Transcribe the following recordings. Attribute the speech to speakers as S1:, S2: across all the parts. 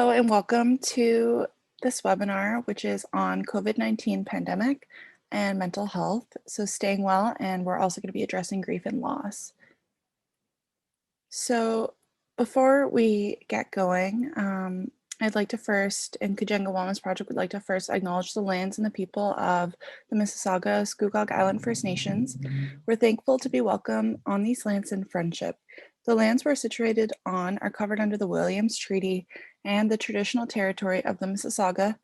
S1: Hello and welcome to this webinar, which is on COVID-19 pandemic and mental health. So staying well, and we're also going to be addressing grief and loss. So before we get going, I'd like to first, in Kajenga Wellness Project, would like to first acknowledge the lands and the people of the Mississauga, Scugog Island First Nations. We're thankful to be welcome on these lands in friendship. The lands we're situated on are covered under the Williams Treaty and the traditional territory of the Mississauga,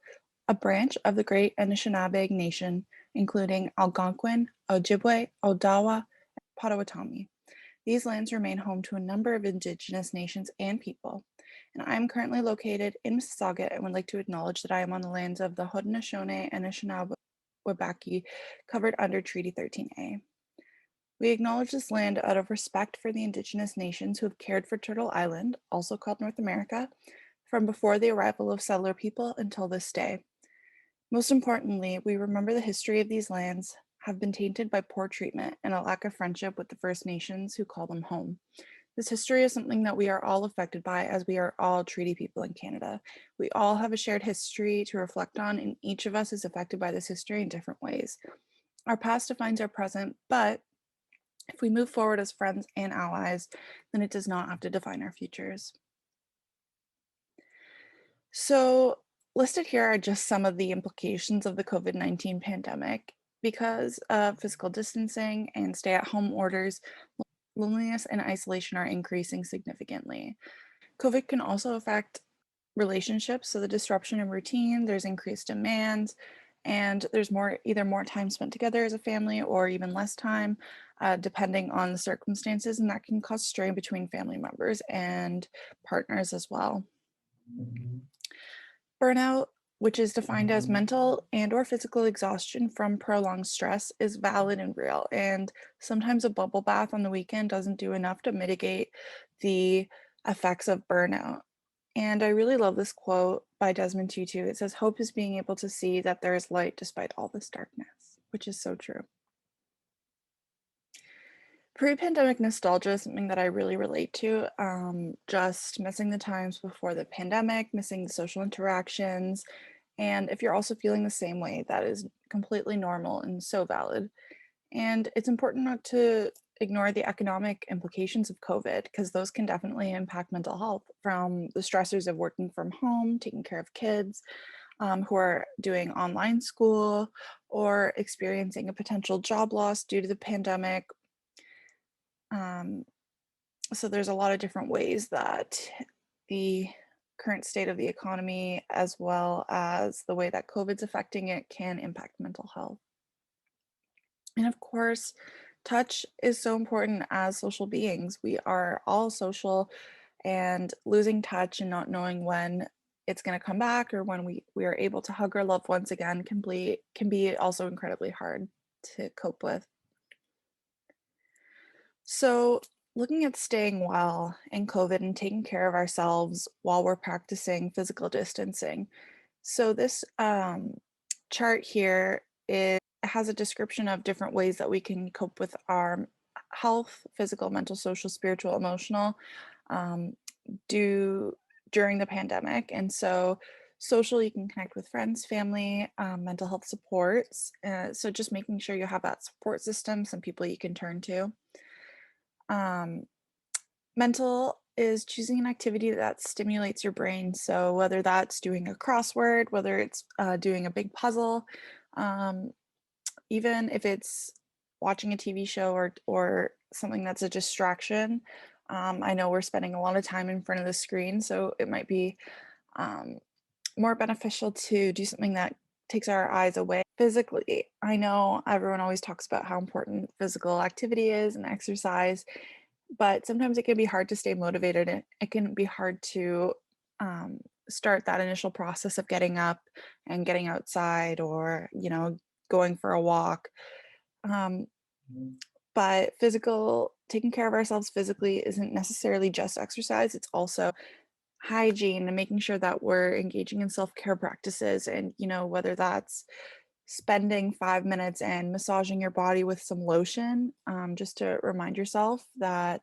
S1: a branch of the Great Anishinaabe Nation, including Algonquin, Ojibwe, Odawa, and Potawatomi. These lands remain home to a number of Indigenous nations and people, and I am currently located in Mississauga and would like to acknowledge that I am on the lands of the Haudenosaunee and Anishinaabe covered under Treaty 13A. We acknowledge this land out of respect for the Indigenous nations who have cared for Turtle Island, also called North America, from before the arrival of settler people until this day. Most importantly, we remember the history of these lands have been tainted by poor treatment and a lack of friendship with the First Nations who call them home. This history is something that we are all affected by, as we are all treaty people in Canada. We all have a shared history to reflect on, and each of us is affected by this history in different ways. Our past defines our present, but if we move forward as friends and allies, then it does not have to define our futures. So listed here are just some of the implications of the COVID-19 pandemic. Because of physical distancing and stay-at-home orders, loneliness and isolation are increasing significantly. COVID can also affect relationships, so the disruption in routine, there's increased demands, and there's either more time spent together as a family or even less time, depending on the circumstances, and that can cause strain between family members and partners as well. Burnout, which is defined as mental and/or physical exhaustion from prolonged stress, is valid and real. And sometimes a bubble bath on the weekend doesn't do enough to mitigate the effects of burnout. And I really love this quote by Desmond Tutu. It says, "Hope is being able to see that there is light despite all this darkness," which is so true. Pre-pandemic nostalgia is something that I really relate to. Just missing the times before the pandemic, missing the social interactions. And if you're also feeling the same way, that is completely normal and so valid. And it's important not to ignore the economic implications of COVID, because those can definitely impact mental health, from the stressors of working from home, taking care of kids who are doing online school, or experiencing a potential job loss due to the pandemic. So there's a lot of different ways that the current state of the economy, as well as the way that COVID's affecting it, can impact mental health. And of course, touch is so important as social beings. We are all social, and losing touch and not knowing when it's going to come back or when we are able to hug our loved ones again can be also incredibly hard to cope with. So looking at staying well in COVID and taking care of ourselves while we're practicing physical distancing. So this chart here has a description of different ways that we can cope with our health: physical, mental, social, spiritual, emotional, during the pandemic. And so social, you can connect with friends, family, mental health supports. So just making sure you have that support system, some people you can turn to. Mental is choosing an activity that stimulates your brain. So whether that's doing a crossword, whether it's doing a big puzzle, even if it's watching a TV show or something that's a distraction. I know we're spending a lot of time in front of the screen, so it might be more beneficial to do something that takes our eyes away. Physically, I know everyone always talks about how important physical activity is and exercise, but sometimes it can be hard to stay motivated, and it can be hard to start that initial process of getting up and getting outside, or going for a walk. Um, but taking care of ourselves physically isn't necessarily just exercise. It's also hygiene and making sure that we're engaging in self-care practices, and whether that's spending 5 minutes and massaging your body with some lotion, just to remind yourself that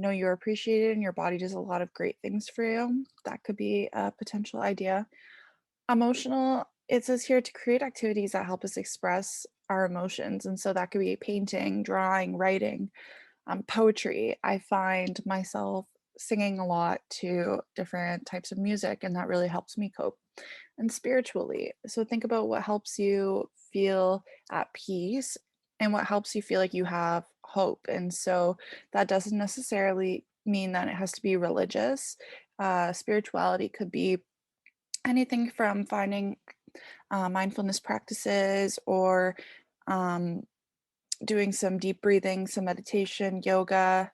S1: you're appreciated and your body does a lot of great things for you. That could be a potential idea. Emotional, it says here to create activities that help us express our emotions. And so that could be painting, drawing, writing, poetry. I find myself singing a lot to different types of music, and that really helps me cope. And spiritually, so think about what helps you feel at peace and what helps you feel like you have hope. And so that doesn't necessarily mean that it has to be religious. Spirituality could be anything from finding mindfulness practices or um, doing some deep breathing, some meditation, yoga,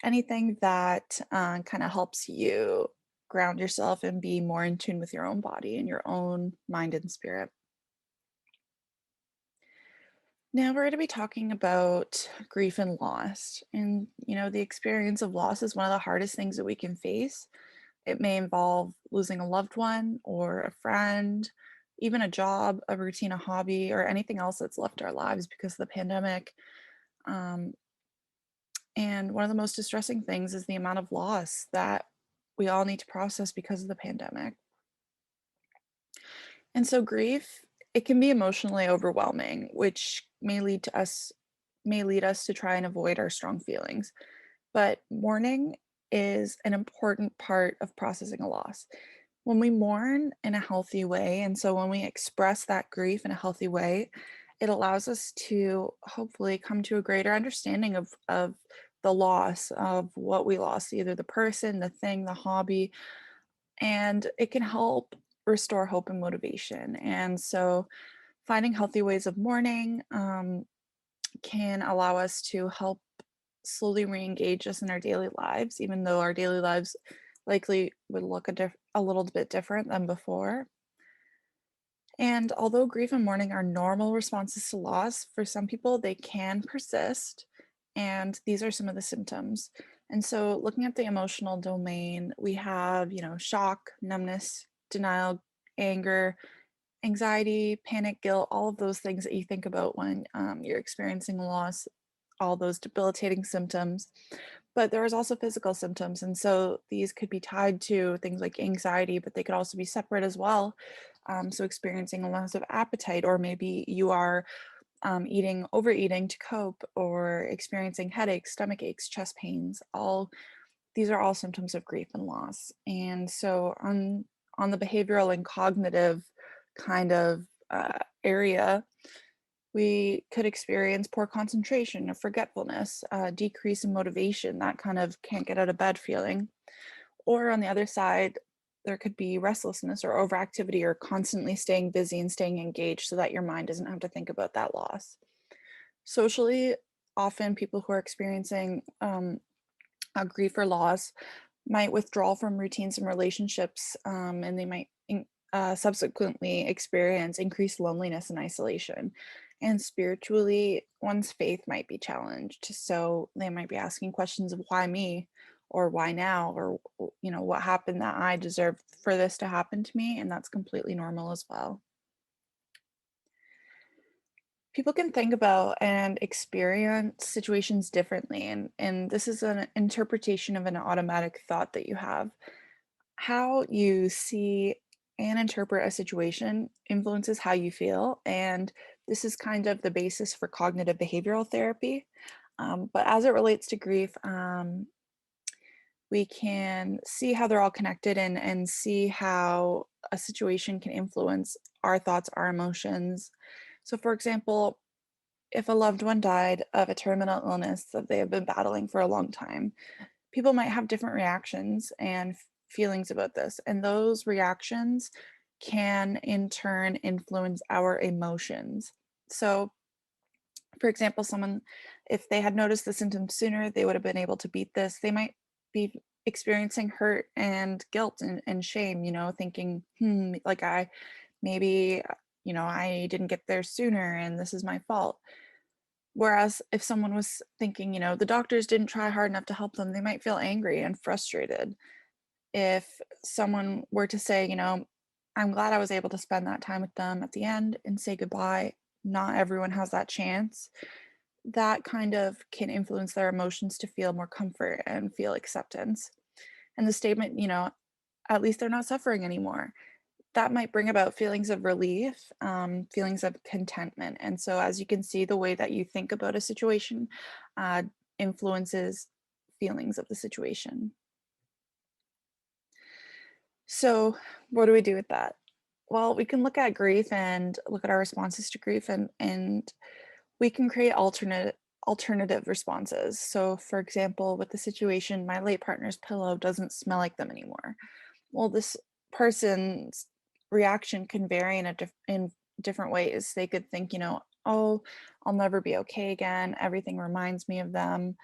S1: anything that kind of helps you ground yourself and be more in tune with your own body and your own mind and spirit. Now we're going to be talking about grief and loss. And, the experience of loss is one of the hardest things that we can face. It may involve losing a loved one or a friend, even a job, a routine, a hobby, or anything else that's left our lives because of the pandemic. Um, and one of the most distressing things is the amount of loss that we all need to process because of the pandemic. And so grief, it can be emotionally overwhelming, which may lead us to try and avoid our strong feelings. But mourning is an important part of processing a loss. When we mourn in a healthy way, and so when we express that grief in a healthy way, it allows us to hopefully come to a greater understanding of the loss of what we lost, either the person, the thing, the hobby, and it can help restore hope and motivation. And so finding healthy ways of mourning can allow us to help slowly re-engage us in our daily lives, even though our daily lives likely would look a little bit different than before. And although grief and mourning are normal responses to loss, for some people they can persist. And these are some of the symptoms. And so, looking at the emotional domain, we have, shock, numbness, denial, anger, anxiety, panic, guilt, all of those things that you think about when you're experiencing loss, all those debilitating symptoms. But there is also physical symptoms. And so these could be tied to things like anxiety, but they could also be separate as well. So experiencing a loss of appetite, or maybe you are overeating to cope, or experiencing headaches, stomach aches, chest pains. All these are all symptoms of grief and loss. And so on the behavioral and cognitive kind of area, we could experience poor concentration or forgetfulness, decrease in motivation, that kind of can't get out of bed feeling. Or on the other side, there could be restlessness or overactivity or constantly staying busy and staying engaged so that your mind doesn't have to think about that loss. Socially, often people who are experiencing a grief or loss might withdraw from routines and relationships, and they might subsequently experience increased loneliness and isolation. And spiritually, one's faith might be challenged. So they might be asking questions of why me, or why now, or what happened that I deserved for this to happen to me. And that's completely normal as well. People can think about and experience situations differently, and this is an interpretation of an automatic thought that you have. How you see and interpret a situation influences how you feel, and this is kind of the basis for cognitive behavioral therapy. But as it relates to grief, we can see how they're all connected, and see how a situation can influence our thoughts, our emotions. So, for example, if a loved one died of a terminal illness that they have been battling for a long time, people might have different reactions and feelings about this. And those reactions can in turn influence our emotions. So, for example, someone, if they had noticed the symptoms sooner, they would have been able to beat this. They might be experiencing hurt and guilt and shame, thinking, like maybe, I didn't get there sooner and this is my fault. Whereas if someone was thinking, the doctors didn't try hard enough to help them, they might feel angry and frustrated. If someone were to say, I'm glad I was able to spend that time with them at the end and say goodbye, not everyone has that chance. that kind of can influence their emotions to feel more comfort and feel acceptance. And the statement, at least they're not suffering anymore, that might bring about feelings of relief, feelings of contentment. And so, as you can see, the way that you think about a situation uh, influences feelings of the situation. So, what do we do with that? Well, we can look at grief and look at our responses to grief, and we can create alternative responses. So, for example, with the situation, my late partner's pillow doesn't smell like them anymore. Well, this person's reaction can vary in different ways. They could think, oh, I'll never be okay again. Everything reminds me of them.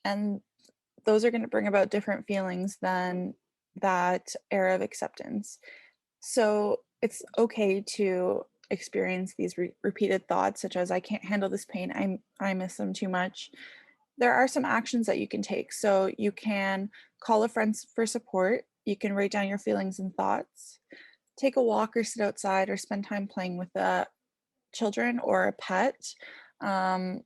S1: And those are going to bring about different feelings than that era of acceptance. So it's okay to experience these repeated thoughts, such as, I can't handle this pain. I miss them too much. There are some actions that you can take. So you can call a friend for support. You can write down your feelings and thoughts. Take a walk or sit outside or spend time playing with the children or a pet. Um,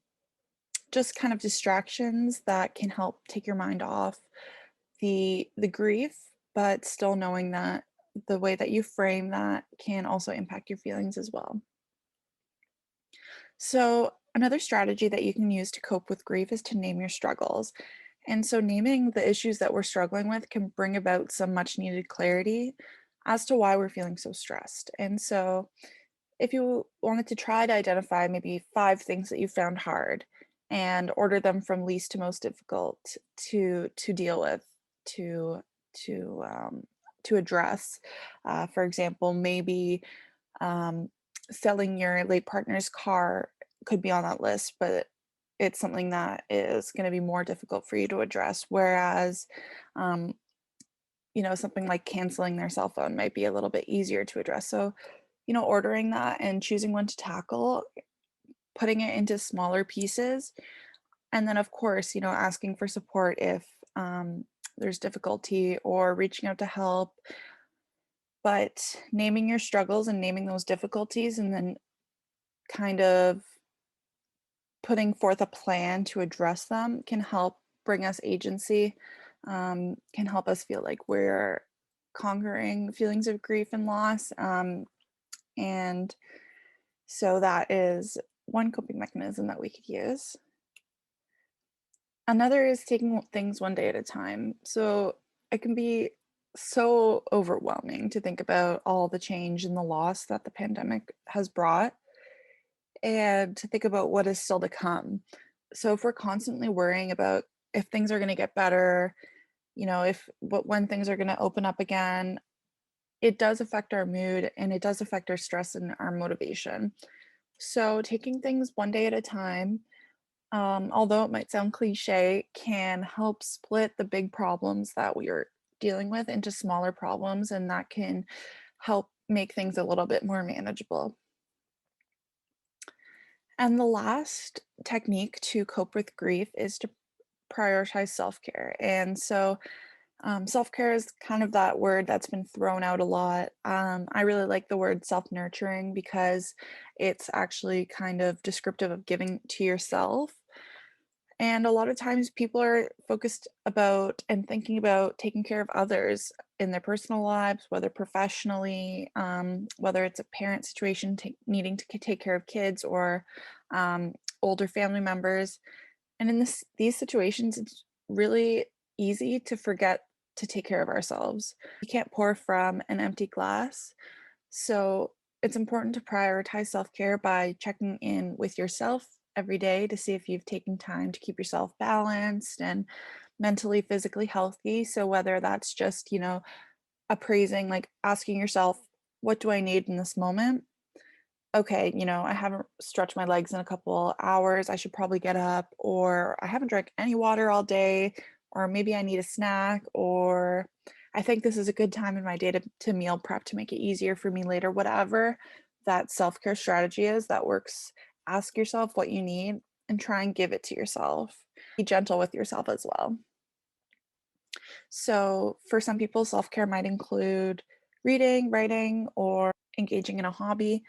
S1: just kind of distractions that can help take your mind off the grief, but still knowing that the way that you frame that can also impact your feelings as well. So, another strategy that you can use to cope with grief is to name your struggles. And so, naming the issues that we're struggling with can bring about some much needed clarity as to why we're feeling so stressed. And so, if you wanted to try to identify maybe 5 things that you found hard and order them from least to most difficult to deal with, to to um, to address. For example, maybe um, selling your late partner's car could be on that list, but it's something that is going to be more difficult for you to address. Whereas, um, something like canceling their cell phone might be a little bit easier to address. So, ordering that and choosing one to tackle, putting it into smaller pieces, and then, of course, asking for support if there's difficulty or reaching out to help. But naming your struggles and naming those difficulties, and then kind of putting forth a plan to address them can help bring us agency, can help us feel like we're conquering feelings of grief and loss. And so that is one coping mechanism that we could use. Another is taking things one day at a time. So it can be so overwhelming to think about all the change and the loss that the pandemic has brought, and to think about what is still to come. So if we're constantly worrying about if things are going to get better, if when things are going to open up again, it does affect our mood and it does affect our stress and our motivation. So taking things one day at a time, although it might sound cliche, can help split the big problems that we are dealing with into smaller problems, and that can help make things a little bit more manageable. And the last technique to cope with grief is to prioritize self care. And so, self care is kind of that word that's been thrown out a lot. I really like the word self nurturing because it's actually kind of descriptive of giving to yourself. And a lot of times people are focused about and thinking about taking care of others in their personal lives, whether professionally, whether it's a parent situation needing to take care of kids, or older family members. And in these situations, it's really easy to forget to take care of ourselves. You can't pour from an empty glass. So it's important to prioritize self care by checking in with yourself every day to see if you've taken time to keep yourself balanced and mentally, physically healthy. So whether that's just, appraising, like asking yourself, what do I need in this moment? Okay, I haven't stretched my legs in a couple hours. I should probably get up, or I haven't drank any water all day, or maybe I need a snack, or I think this is a good time in my day to meal prep to make it easier for me later. Whatever that self care strategy is that works, ask yourself what you need and try and give it to yourself. Be gentle with yourself as well. So, for some people, self care might include reading, writing, or engaging in a hobby.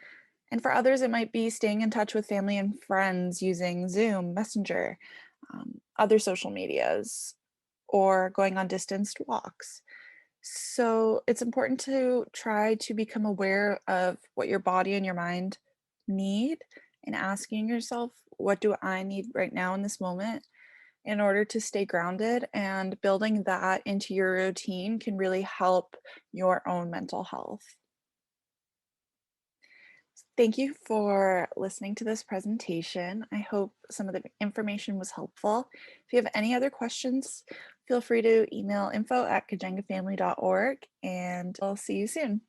S1: And for others, it might be staying in touch with family and friends using Zoom, Messenger, other social medias, or going on distanced walks. So it's important to try to become aware of what your body and your mind need and asking yourself, what do I need right now in this moment in order to stay grounded? And building that into your routine can really help your own mental health. Thank you for listening to this presentation. I hope some of the information was helpful. If you have any other questions, feel free to email info@kajengafamily.org, and I'll see you soon.